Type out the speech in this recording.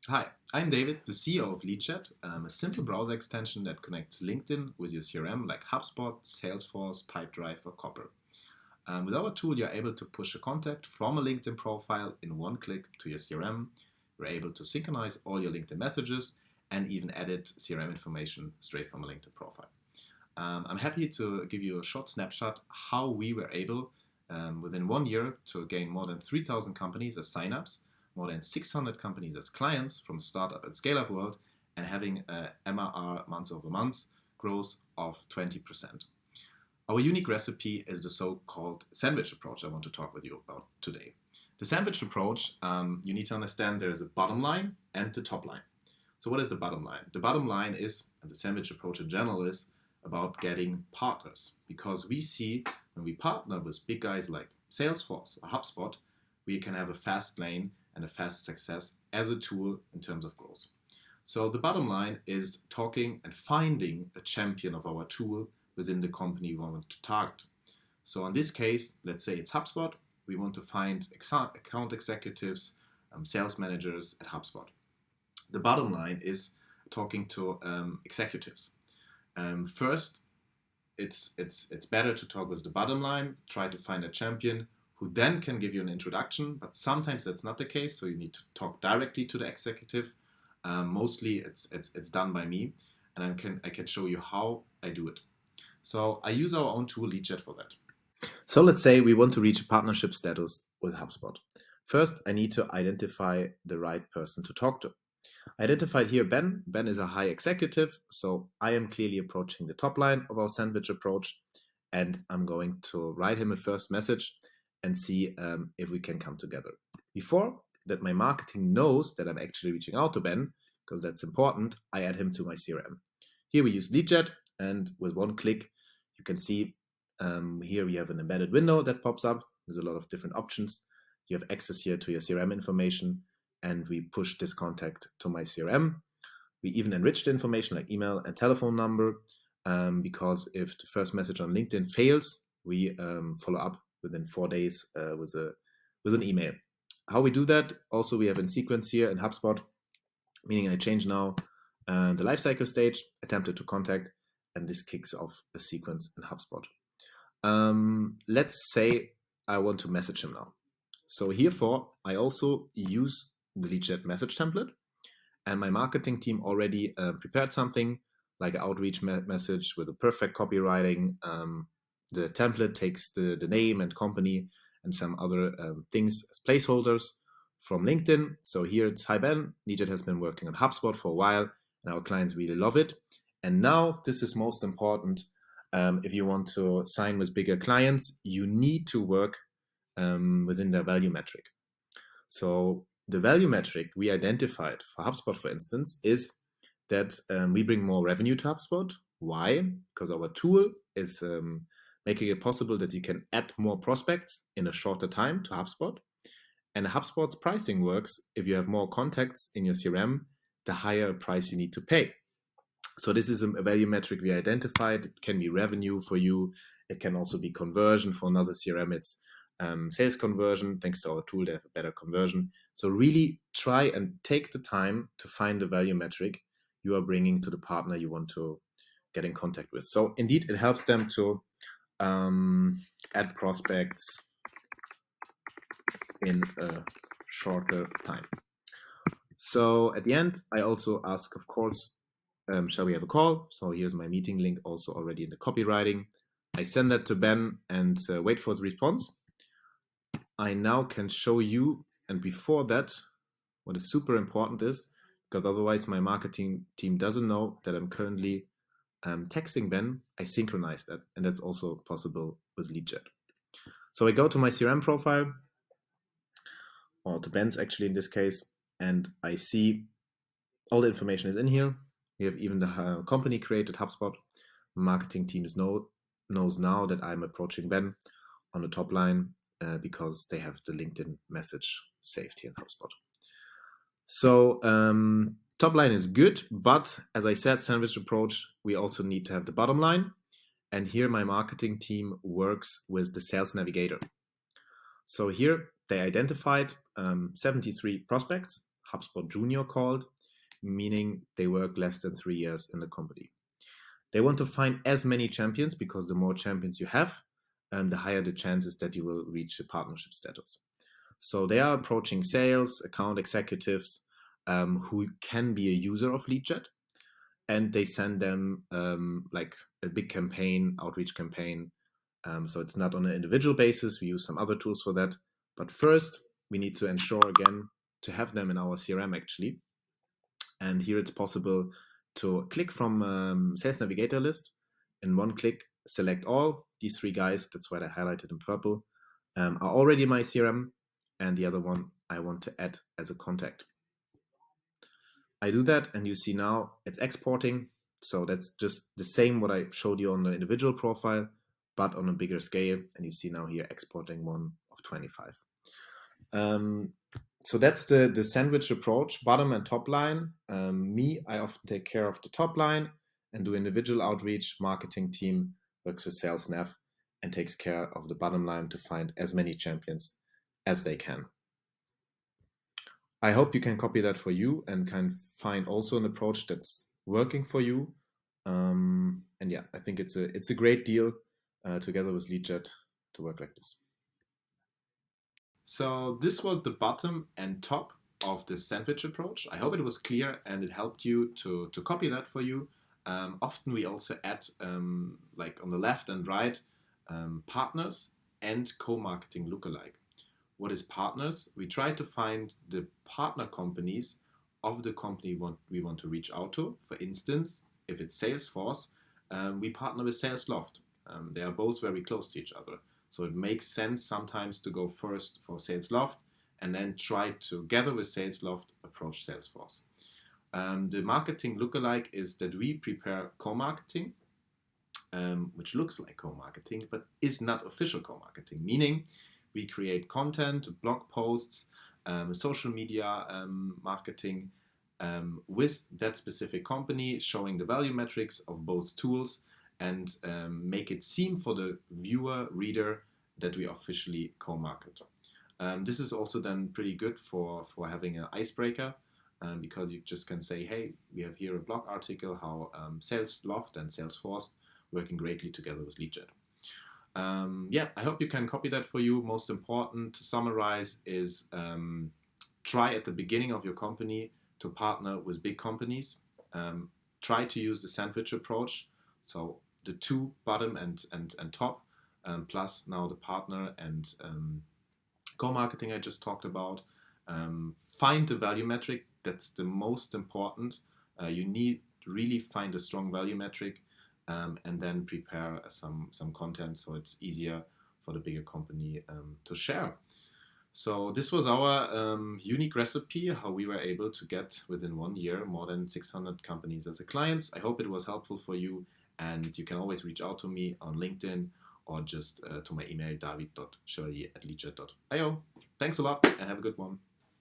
Hi, I'm David, the CEO of Leadjet, a simple browser extension that connects LinkedIn with your CRM like HubSpot, Salesforce, Pipedrive, or Copper. With our tool, you're able to push a contact from a LinkedIn profile in one click to your CRM. You're able to synchronize all your LinkedIn messages and even edit CRM information straight from a LinkedIn profile. I'm happy to give you a short snapshot how we were able within 1 year to gain more than 3,000 companies as signups, more than 600 companies as clients from the startup and scale up world, and having a MRR month over month growth of 20%. Our unique recipe is the so-called sandwich approach I want to talk with you about today. The sandwich approach, you need to understand there is a bottom line and the top line. So what is the bottom line? The bottom line is, and the sandwich approach in general is, about getting partners. Because we see when we partner with big guys like Salesforce or HubSpot, we can have a fast lane and a fast success as a tool in terms of growth. So the bottom line is talking and finding a champion of our tool within the company we want to target. So in this case, let's say it's HubSpot. We want to find account executives, sales managers at HubSpot. The bottom line is talking to executives. First, it's better to talk with the bottom line, try to find a champion who then can give you an introduction, but sometimes that's not the case, so you need to talk directly to the executive. Mostly it's done by me, and I can show you how I do it. So I use our own tool, Leadjet, for that. So let's say we want to reach a partnership status with HubSpot. First, I need to identify the right person to talk to. I identified here Ben. Ben is a high executive, so I am clearly approaching the top line of our sandwich approach, and I'm going to write him a first message and see if we can come together. Before that, my marketing knows that I'm actually reaching out to Ben, because that's important, I add him to my CRM. Here we use Leadjet, and with one click, you can see here we have an embedded window that pops up. There's a lot of different options. You have access here to your CRM information, and we push this contact to my CRM. We even enrich the information like email and telephone number, because if the first message on LinkedIn fails, we follow up within 4 days with an email. How we do that, also we have in sequence here in HubSpot, meaning I change now the lifecycle stage, attempted to contact, and this kicks off a sequence in HubSpot. Let's say I want to message him now. So herefore, I also use the Leadjet message template, and my marketing team already prepared something like an outreach message with a perfect copywriting. The template takes the name and company and some other things as placeholders from LinkedIn. So here it's, hi Ben, Leadjet has been working on HubSpot for a while, and our clients really love it. And now this is most important. If you want to sign with bigger clients, you need to work within their value metric. So the value metric we identified for HubSpot, for instance, is that we bring more revenue to HubSpot. Why? Because our tool is making it possible that you can add more prospects in a shorter time to HubSpot. And HubSpot's pricing works if you have more contacts in your CRM, the higher price you need to pay. So this is a value metric we identified. It can be revenue for you. It can also be conversion. For another CRM, it's sales conversion. Thanks to our tool, they have a better conversion. So really try and take the time to find the value metric you are bringing to the partner you want to get in contact with. So indeed, it helps them to add prospects in a shorter time. So at the end, I also ask, of course, shall we have a call? So here's my meeting link also already in the copywriting. I send that to Ben and wait for the response. I now can show you, and before that, what is super important is, because otherwise my marketing team doesn't know that I'm currently texting Ben, I synchronize that, and that's also possible with Leadjet. So I go to my CRM profile, or to Ben's actually in this case, and I see all the information is in here. We have even the company created, HubSpot. Marketing teams knows now that I'm approaching Ben on the top line because they have the LinkedIn message saved here in HubSpot. So top line is good, but as I said, sandwich approach, we also need to have the bottom line. And here my marketing team works with the sales navigator. So here they identified 73 prospects. HubSpot Junior called, meaning they work less than 3 years in the company. They want to find as many champions because the more champions you have, the higher the chances that you will reach a partnership status. So they are approaching sales, account executives who can be a user of Leadjet, and they send them like a big campaign, outreach campaign. So it's not on an individual basis. We use some other tools for that. But first, we need to ensure again to have them in our CRM actually. And here it's possible to click from Sales Navigator list. In one click, select all. These 3 guys, that's why they're highlighted in purple, are already in my CRM. And the other one I want to add as a contact. I do that, and you see now it's exporting. So that's just the same what I showed you on the individual profile, but on a bigger scale. And you see now here exporting one of 25. So that's the sandwich approach, bottom and top line. I often take care of the top line and do individual outreach. Marketing team works with sales nav and takes care of the bottom line to find as many champions as they can. I hope you can copy that for you and can find also an approach that's working for you. And yeah, I think it's a great deal together with Leadjet to work like this. So this was the bottom and top of the sandwich approach. I hope it was clear and it helped you to copy that for you. Often we also add, like on the left and right, partners and co-marketing lookalike. What is partners? We try to find the partner companies of the company we want to reach out to. For instance, if it's Salesforce, we partner with SalesLoft. They are both very close to each other. So it makes sense sometimes to go first for SalesLoft and then try together with SalesLoft approach Salesforce. The marketing lookalike is that we prepare co-marketing, which looks like co-marketing, but is not official co-marketing, meaning we create content, blog posts, social media marketing with that specific company, showing the value metrics of both tools and make it seem for the viewer, reader, that we officially co-market. This is also then pretty good for having an icebreaker because you just can say, hey, we have here a blog article how SalesLoft and Salesforce working greatly together with Leadjet. Yeah, I hope you can copy that for you. Most important to summarize is try at the beginning of your company to partner with big companies. Try to use the sandwich approach. So the 2 bottom and top, plus now the partner and co-marketing I just talked about. Find the value metric. That's the most important. You need to really find a strong value metric and then prepare some content so it's easier for the bigger company to share. So this was our unique recipe, how we were able to get within 1 year more than 600 companies as a clients. I hope it was helpful for you, and you can always reach out to me on LinkedIn or just to my email david.shirley@leadjet.io. Thanks a lot and have a good one.